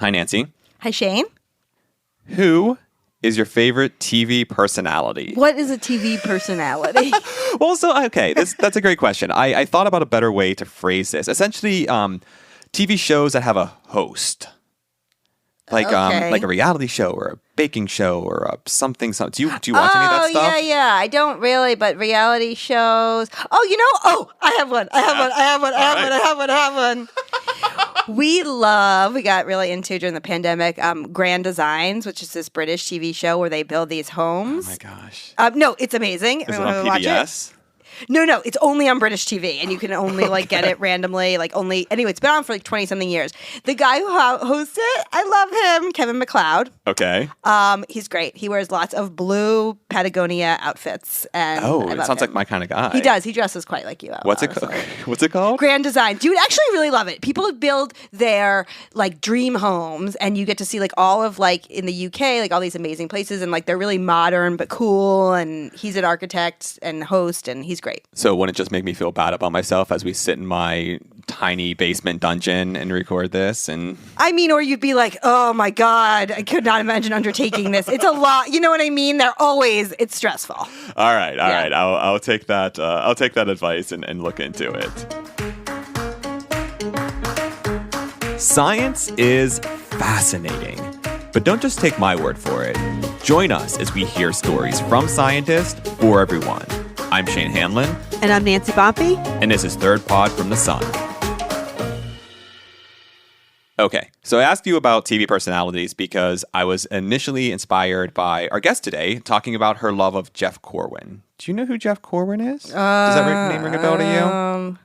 Hi, Nancy. Hi, Shane. Who is your favorite TV personality? What is a TV personality? Well, that's a great question. I thought about a better way to phrase this. Essentially, TV shows that have a host. Like a reality show or a baking show or a something. Do you watch any of that stuff? Yeah. I don't really, but reality shows. I have one. I have one. We got really into during the pandemic Grand Designs, which is this British TV show where they build these homes. Oh my gosh. No, it's amazing. Is it on PBS? No, it's only on British TV, and you can only get it randomly. Anyway, it's been on for 20-something years. The guy who hosts it, I love him, Kevin MacLeod. Okay. He's great. He wears lots of blue Patagonia outfits, and it sounds like my kind of guy. He does. He dresses quite like you. What's it called? Grand Design. Dude, actually really love it. People build their dream homes, and you get to see all of in the UK, all these amazing places, and they're really modern but cool. And he's an architect and host, and he's great. So wouldn't it just make me feel bad about myself as we sit in my tiny basement dungeon and record this? And or you'd be like, oh my God, I could not imagine undertaking this. It's a lot. You know what I mean? It's stressful. All right. I'll take that. I'll take that advice and look into it. Science is fascinating, but don't just take my word for it. Join us as we hear stories from scientists for everyone. I'm Shane Hanlon. And I'm Nancy Bompey. And this is Third Pod from the Sun. Okay, so I asked you about TV personalities because I was initially inspired by our guest today talking about her love of Jeff Corwin. Do you know who Jeff Corwin is? Does that name ring a bell to you?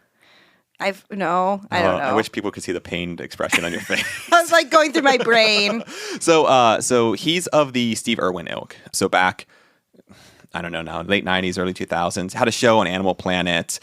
I don't know. I wish people could see the pained expression on your face. I was going through my brain. So he's of the Steve Irwin ilk. So back, I don't know now, late 90s, early 2000s, had a show on Animal Planet,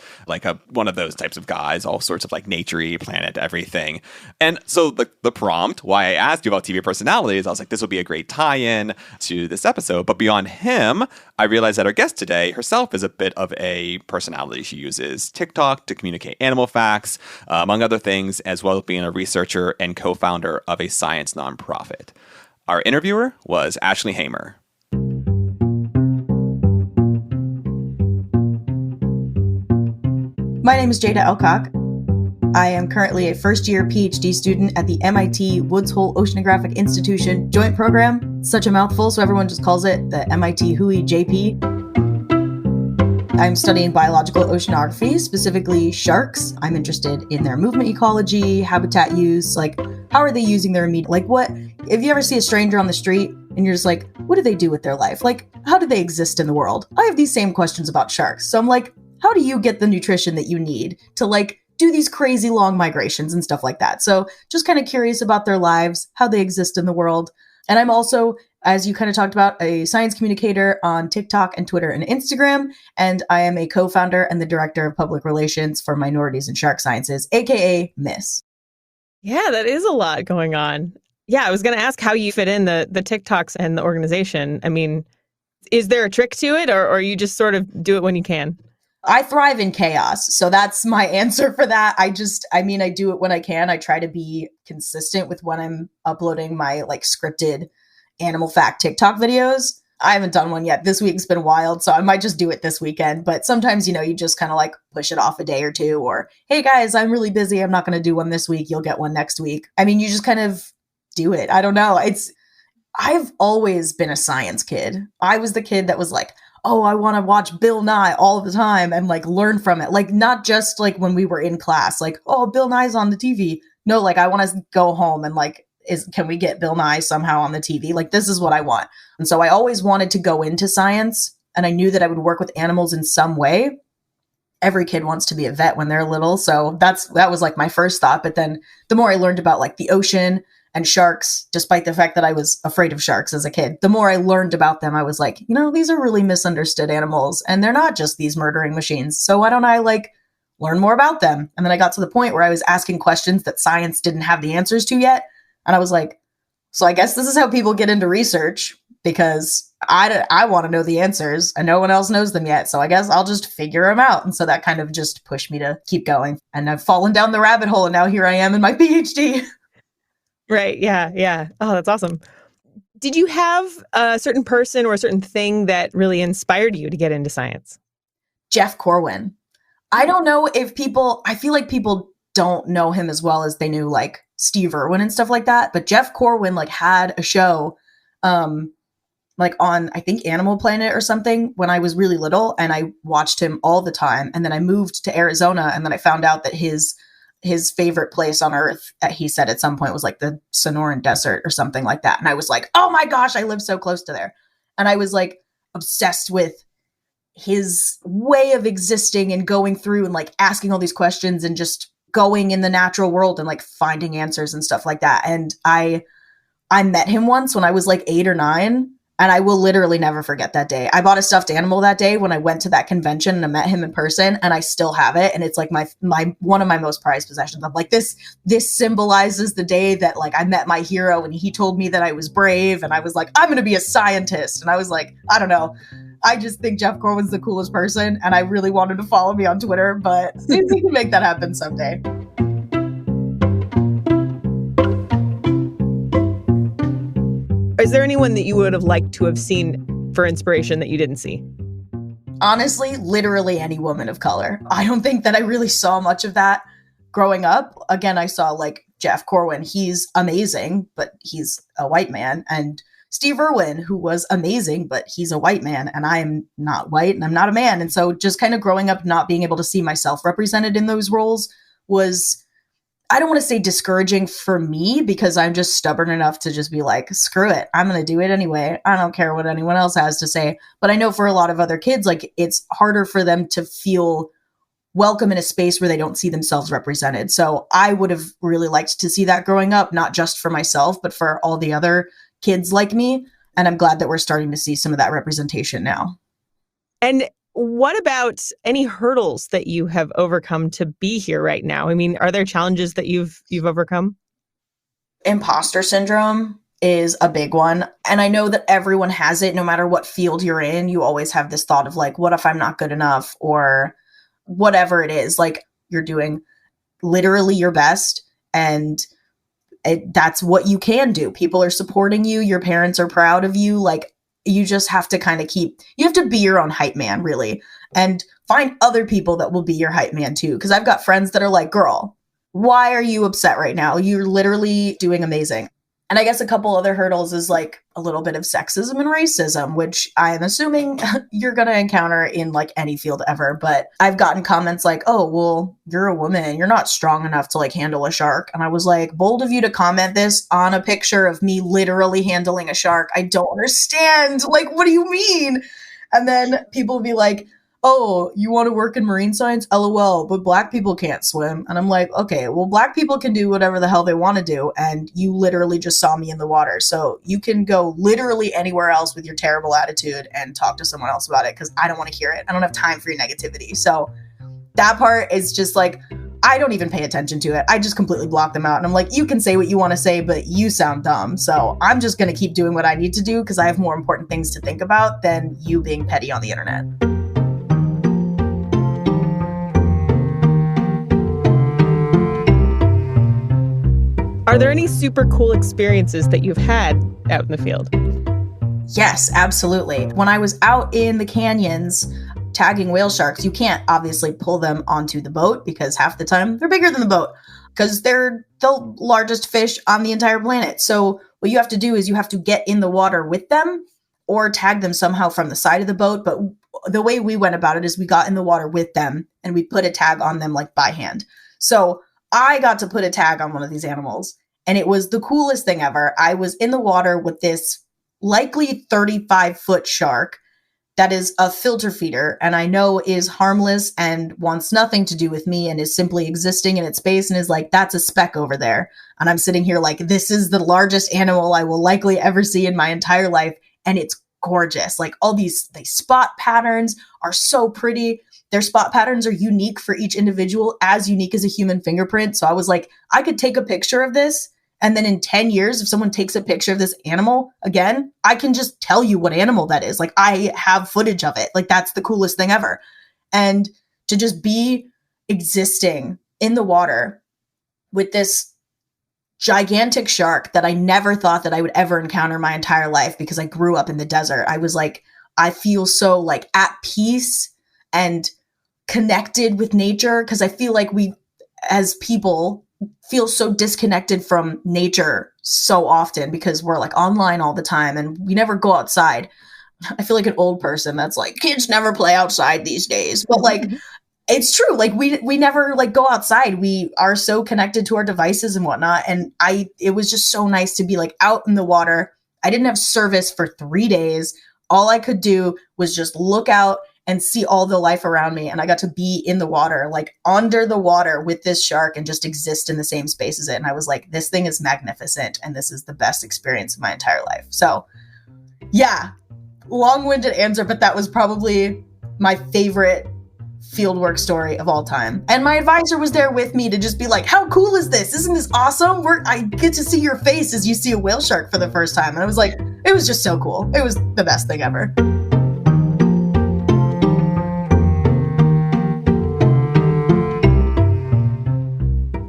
one of those types of guys, all sorts of nature-y, planet, everything. And so the prompt, why I asked you about TV personalities, I was like, this will be a great tie-in to this episode. But beyond him, I realized that our guest today herself is a bit of a personality. She uses TikTok to communicate animal facts, among other things, as well as being a researcher and co-founder of a science nonprofit. Our interviewer was Ashely Hamer. My name is Jada Elcock. I am currently a first-year PhD student at the MIT Woods Hole Oceanographic Institution Joint Program. Such a mouthful, so everyone just calls it the MIT WHOI JP. I'm studying biological oceanography, specifically sharks. I'm interested in their movement ecology, habitat use, how are they using their meat? What, if you ever see a stranger on the street and you're just what do they do with their life? How do they exist in the world? I have these same questions about sharks. So I'm how do you get the nutrition that you need to do these crazy long migrations and stuff like that? So just kind of curious about their lives, how they exist in the world. And I'm also, as you kind of talked about, a science communicator on TikTok and Twitter and Instagram. And I am a co-founder and the director of public relations for Minorities in Shark Sciences, aka MISS. Yeah, that is a lot going on. Yeah, I was going to ask how you fit in the TikToks and the organization. Is there a trick to it or you just sort of do it when you can? I thrive in chaos. So that's my answer for that. I do it when I can. I try to be consistent with when I'm uploading my scripted animal fact TikTok videos. I haven't done one yet. This week's been wild, so I might just do it this weekend. But sometimes, you just kind of push it off a day or two, or, hey guys, I'm really busy. I'm not going to do one this week. You'll get one next week. You just kind of do it. I don't know. I've always been a science kid. I was the kid that was oh, I want to watch Bill Nye all the time and learn from it. Not just when we were in class, oh, Bill Nye's on the TV. No, I want to go home and can we get Bill Nye somehow on the TV? This is what I want. And so I always wanted to go into science, and I knew that I would work with animals in some way. Every kid wants to be a vet when they're little. So that was my first thought. But then the more I learned about the ocean and sharks, despite the fact that I was afraid of sharks as a kid, the more I learned about them, I was these are really misunderstood animals, and they're not just these murdering machines. So why don't I learn more about them? And then I got to the point where I was asking questions that science didn't have the answers to yet. And I was so I guess this is how people get into research, because I want to know the answers and no one else knows them yet. So I guess I'll just figure them out. And so that kind of just pushed me to keep going. And I've fallen down the rabbit hole, and now here I am in my PhD. Right. Yeah. Yeah. Oh, that's awesome. Did you have a certain person or a certain thing that really inspired you to get into science? Jeff Corwin. I don't know if I feel like people don't know him as well as they knew like Steve Irwin and stuff like that. But Jeff Corwin like had a show, like on, I think Animal Planet or something when I was really little, and I watched him all the time. And then I moved to Arizona, and then I found out that his favorite place on earth, he said at some point, was like the Sonoran Desert or something like that. And I was like, oh my gosh, I live so close to there. And I was like obsessed with his way of existing and going through and like asking all these questions and just going in the natural world and like finding answers and stuff like that. And I met him once when I was like 8 or 9, and I will literally never forget that day. I bought a stuffed animal that day when I went to that convention, and I met him in person, and I still have it. And it's like my one of my most prized possessions. I'm like, this symbolizes the day that like I met my hero, and he told me that I was brave, and I was like, I'm going to be a scientist. And I was like, I don't know. I just think Jeff Corwin's the coolest person, and I really wanted to follow me on Twitter, but maybe we can make that happen someday. Is there anyone that you would have liked to have seen for inspiration that you didn't see? Honestly, literally any woman of color. I don't think that I really saw much of that growing up. Again, I saw like Jeff Corwin. He's amazing, but he's a white man. And Steve Irwin, who was amazing, but he's a white man, and I'm not white and I'm not a man. And so just kind of growing up, not being able to see myself represented in those roles was, I don't want to say discouraging for me, because I'm just stubborn enough to just be like, screw it. I'm going to do it anyway. I don't care what anyone else has to say. But I know for a lot of other kids, like it's harder for them to feel welcome in a space where they don't see themselves represented. So I would have really liked to see that growing up, not just for myself, but for all the other kids like me. And I'm glad that we're starting to see some of that representation now. And what about any hurdles that you have overcome to be here right now? I mean, are there challenges that you've overcome? Imposter syndrome is a big one. And I know that everyone has it, no matter what field you're in. You always have this thought of like, what if I'm not good enough, or whatever it is. Like, you're doing literally your best, and that's what you can do. People are supporting you. Your parents are proud of you. Like, you just have to kind of you have to be your own hype man, really, and find other people that will be your hype man too. Because I've got friends that are like, girl, why are you upset right now? You're literally doing amazing. And I guess a couple other hurdles is like a little bit of sexism and racism, which I am assuming you're going to encounter in like any field ever. But I've gotten comments like, oh, well, you're a woman. You're not strong enough to like handle a shark. And I was like, bold of you to comment this on a picture of me literally handling a shark. I don't understand. Like, what do you mean? And then people will be like, oh, you want to work in marine science? LOL, but Black people can't swim. And I'm like, okay, well, Black people can do whatever the hell they want to do. And you literally just saw me in the water. So you can go literally anywhere else with your terrible attitude and talk to someone else about it, because I don't want to hear it. I don't have time for your negativity. So that part is just like, I don't even pay attention to it. I just completely block them out. And I'm like, you can say what you want to say, but you sound dumb. So I'm just going to keep doing what I need to do, because I have more important things to think about than you being petty on the internet. Are there any super cool experiences that you've had out in the field? Yes, absolutely. When I was out in the canyons tagging whale sharks, you can't obviously pull them onto the boat, because half the time they're bigger than the boat, because they're the largest fish on the entire planet. So what you have to do is you have to get in the water with them or tag them somehow from the side of the boat. But the way we went about it is we got in the water with them and we put a tag on them like by hand. So I got to put a tag on one of these animals, and it was the coolest thing ever. I was in the water with this likely 35-foot shark that is a filter feeder, and I know is harmless and wants nothing to do with me and is simply existing in its space and is like, that's a speck over there. And I'm sitting here like, this is the largest animal I will likely ever see in my entire life. And it's gorgeous. Like, all these spot patterns are so pretty. Their spot patterns are unique for each individual, as unique as a human fingerprint. So I was like, I could take a picture of this, and then in 10 years, if someone takes a picture of this animal again, I can just tell you what animal that is. Like, I have footage of it. Like, that's the coolest thing ever. And to just be existing in the water with this gigantic shark that I never thought that I would ever encounter my entire life because I grew up in the desert. I was like, I feel so like at peace and connected with nature, because I feel like we as people feel so disconnected from nature so often because we're like online all the time and we never go outside. I feel like an old person that's like, kids never play outside these days. But like, it's true. Like we never like go outside. We are so connected to our devices and whatnot. And it was just so nice to be like out in the water. I didn't have service for 3 days. All I could do was just look out and see all the life around me. And I got to be in the water, like under the water with this shark and just exist in the same space as it. And I was like, this thing is magnificent. And this is the best experience of my entire life. So yeah, long-winded answer, but that was probably my favorite fieldwork story of all time. And my advisor was there with me to just be like, how cool is this? Isn't this awesome? I get to see your face as you see a whale shark for the first time. And I was like, it was just so cool. It was the best thing ever.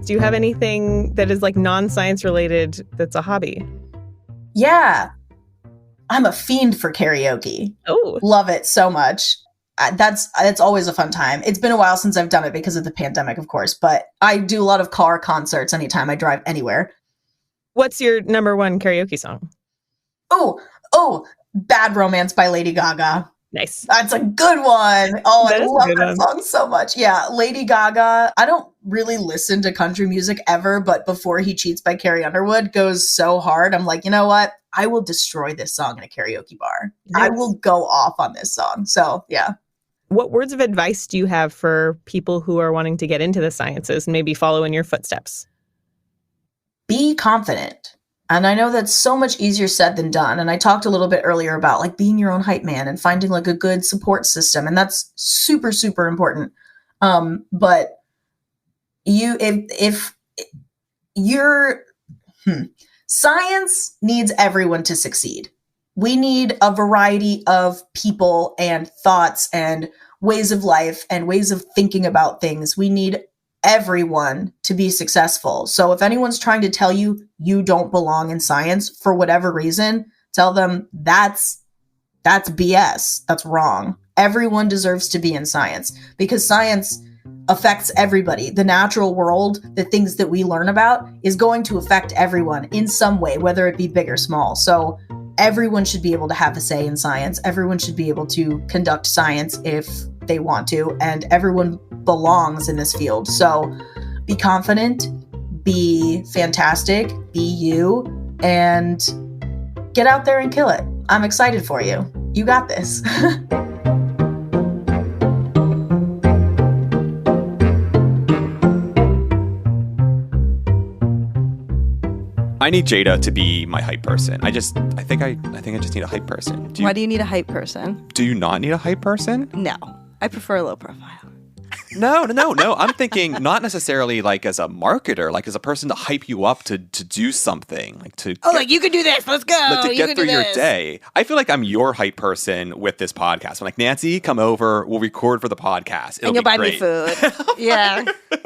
Do you have anything that is like non-science related that's a hobby? Yeah. I'm a fiend for karaoke. Oh. Love it so much. That's always a fun time. It's been a while since I've done it because of the pandemic, of course, but I do a lot of car concerts anytime I drive anywhere. What's your number one karaoke song? Oh, Bad Romance by Lady Gaga. Nice. That's a good one. Oh, That I is a love good that one. song so much. Yeah, Lady Gaga. I don't really listen to country music ever, but Before He Cheats by Carrie Underwood goes so hard. I'm like, you know what? I will destroy this song in a karaoke bar. Nice. I will go off on this song. So, yeah. What words of advice do you have for people who are wanting to get into the sciences and maybe follow in your footsteps? Be confident. And I know that's so much easier said than done. And I talked a little bit earlier about like being your own hype man and finding like a good support system. And that's super, super important. But if you're, science needs everyone to succeed. We need a variety of people and thoughts and ways of life and ways of thinking about things. We need everyone to be successful. So if anyone's trying to tell you you don't belong in science for whatever reason, tell them that's BS. That's wrong. Everyone deserves to be in science because science affects everybody. The natural world, the things that we learn about is going to affect everyone in some way, whether it be big or small. So everyone should be able to have a say in science. Everyone should be able to conduct science if they want to, and everyone belongs in this field. So be confident, be fantastic, be you, and get out there and kill it. I'm excited for you. You got this. I need Jada to be my hype person. I think I just need a hype person. Why do you need a hype person? Do you not need a hype person? No. I prefer low profile. No. I'm thinking not necessarily like as a marketer, like as a person to hype you up to do something, like to like you can do this. Let's go. like to You get can through do your this. day. I feel like I'm your hype person with this podcast. I'm like, Nancy, come over. We'll record for the podcast. It'll And you'll be buy great. me food. Yeah,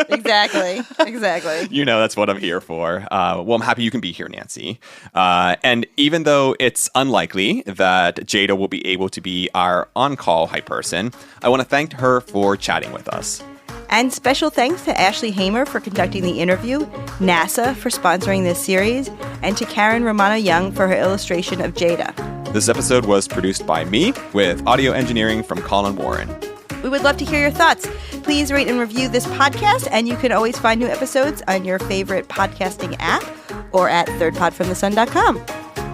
exactly. You know, that's what I'm here for. Well, I'm happy you can be here, Nancy. And even though it's unlikely that Jada will be able to be our on-call hype person, I want to thank her for chatting with us. And special thanks to Ashely Hamer for conducting the interview, NASA for sponsoring this series, and to Karen Romano Young for her illustration of Jada. This episode was produced by me with audio engineering from Collin Warren. We would love to hear your thoughts. Please rate and review this podcast, and you can always find new episodes on your favorite podcasting app or at thirdpodfromthesun.com.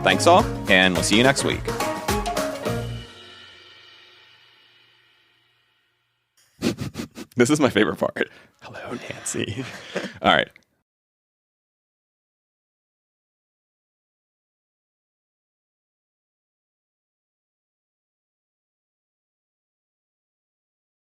Thanks all, and we'll see you next week. This is my favorite part. Hello, Nancy. All right.